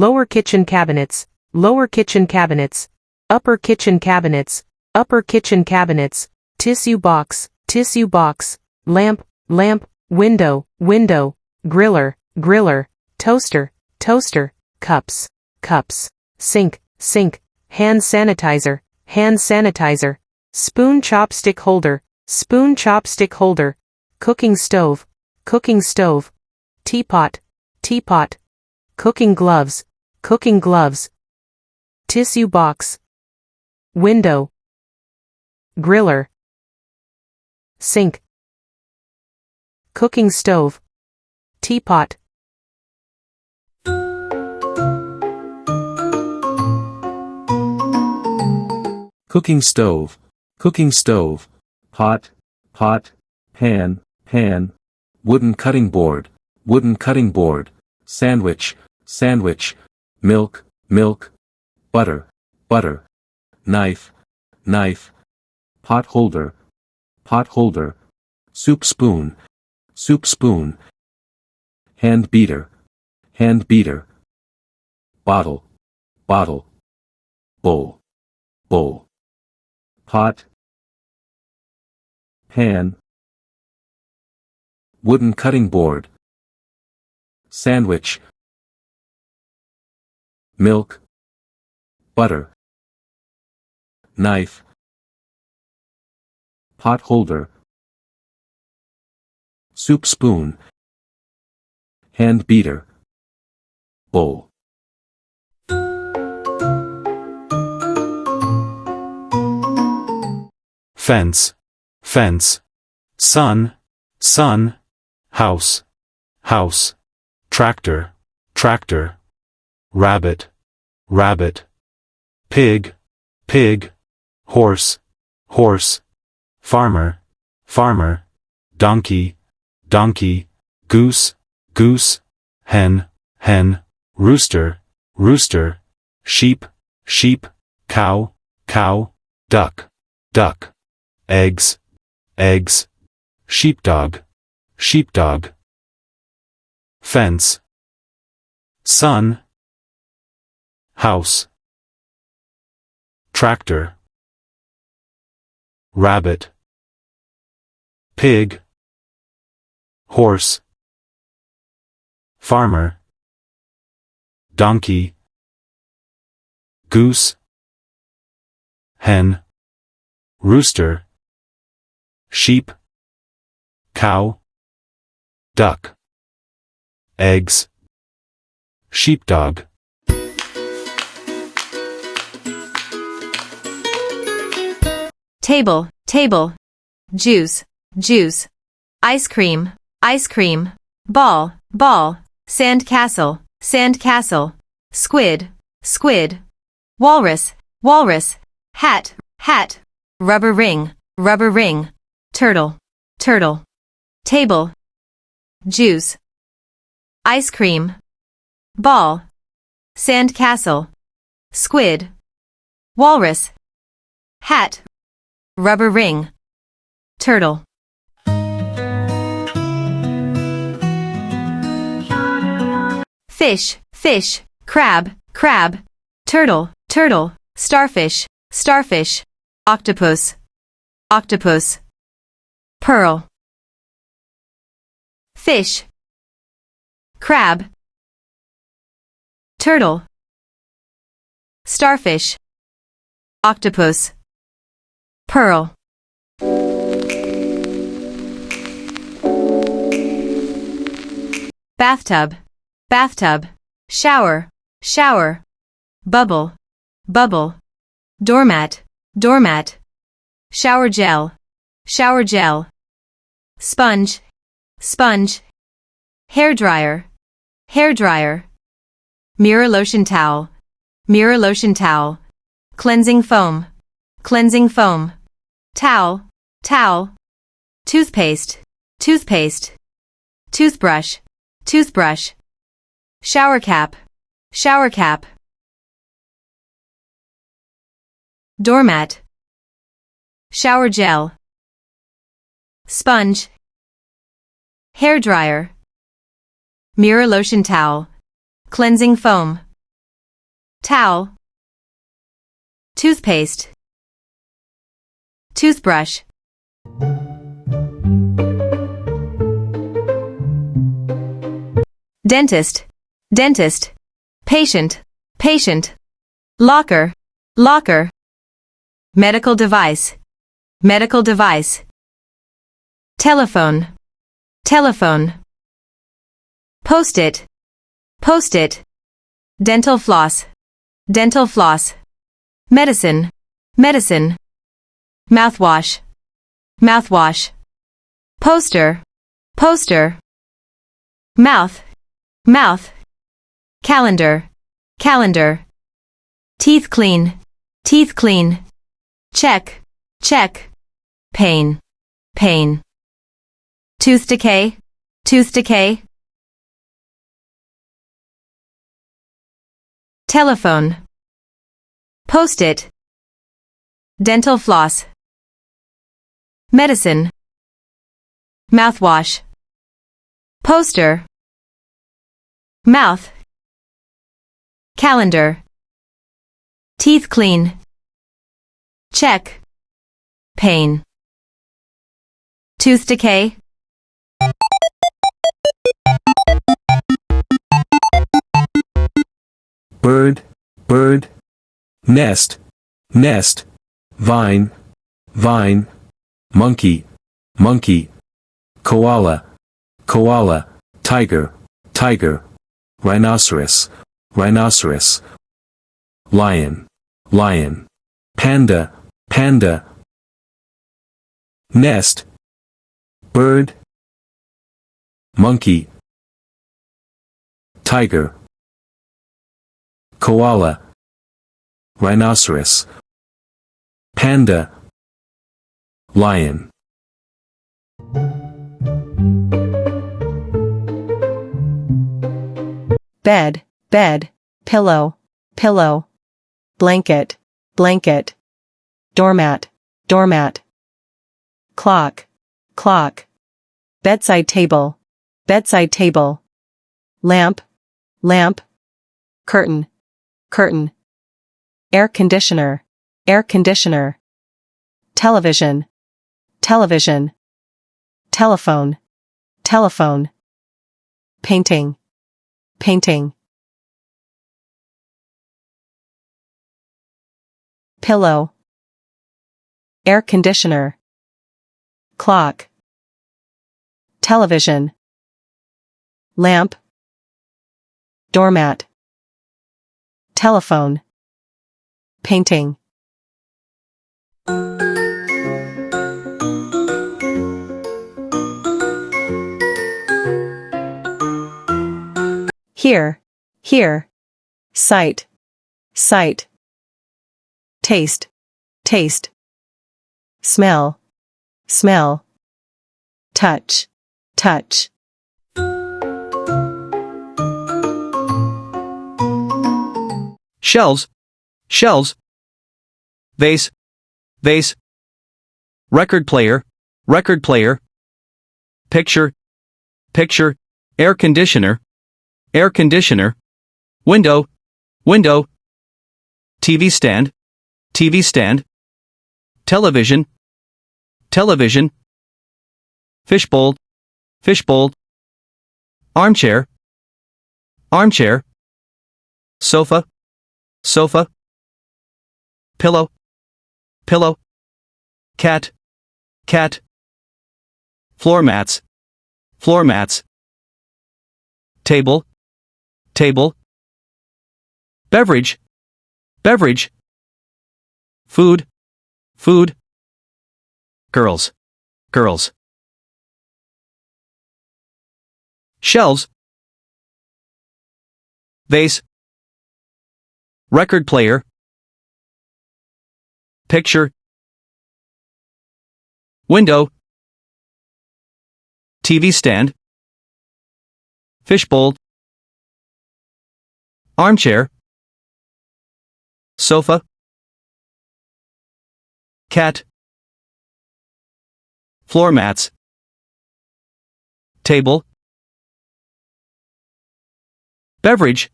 lower kitchen cabinets, lower kitchen cabinets, upper kitchen cabinets, upper kitchen cabinets, tissue box, lamp, lamp, window, window, griller, griller, toaster, toaster, cups, cups, sink, sink, hand sanitizer, spoon chopstick holder, cooking stove, teapot, teapot, cooking gloves, tissue box, window, griller, sink, cooking stove, teapot. Cooking stove, pot, pan, wooden cutting board, sandwich, milk, butter, knife, pot holder, soup spoon, hand beater, bottle, bowl, pot, pan, wooden cutting board, sandwich, milk, butter, knife, pot holder, soup spoon, hand beater, bowl. Fence, sun, house, tractor, rabbit, pig, horse, farmer, donkey, goose, hen, rooster, sheep, cow, duck, eggs, sheepdog, fence, sun, house, tractor, rabbit, pig, horse, farmer, donkey, goose, hen, rooster, sheep, cow, duck, eggs, sheepdog. Table, juice, ice cream, ball, sand castle, squid, walrus, hat, rubber ring, turtle, table, juice, ice cream, ball, sand castle, squid, walrus, hat, rubber ring, turtle. Fish, crab, turtle, starfish, octopus, pearl. Fish, crab, turtle, starfish, octopus, pearl. Bathtub, shower, bubble, doormat, shower gel, sponge, hair dryer, mirror lotion towel, cleansing foam, towel, toothpaste, toothbrush, shower cap, doormat, shower gel, sponge, hair dryer, mirror lotion towel, cleansing foam, towel, toothpaste, toothbrush, dentist, dentist, patient, patient, locker, locker, medical device, medical device, telephone, telephone, post-it, post-it, dental floss, dental floss, medicine, medicine, mouthwash, mouthwash, poster, poster, mouth, mouth, calendar, calendar, teeth clean, teeth clean, check, check, pain, pain, tooth decay, tooth decay, telephone, post-it, dental floss, medicine, mouthwash, poster, mouth, calendar, teeth clean, check, pain, tooth decay, bird, bird, nest, nest, vine, vine, monkey, monkey, koala, koala, tiger, tiger, rhinoceros, rhinoceros, lion, lion, panda, panda, nest, bird, monkey, tiger, koala, rhinoceros, panda, lion. Bed, bed, pillow, pillow, blanket, blanket, doormat, doormat, clock, clock, bedside table, bedside table, lamp, lamp, curtain, curtain, air conditioner, air conditioner, television, television, telephone, telephone, painting, painting, pillow, air conditioner, clock, television, lamp, doormat, telephone, painting. Hear, hear, sight, sight, taste, taste, smell, smell, touch, touch. Shelves, shelves, vase, vase, record player, picture, picture, air conditioner, window, window, TV stand, television, fishbowl, armchair, sofa, pillow, cat, floor mats, table, beverage, food, girls, shelves, vase, record player, picture, window, TV stand, fishbowl, armchair, sofa, cat, floor mats, table, beverage,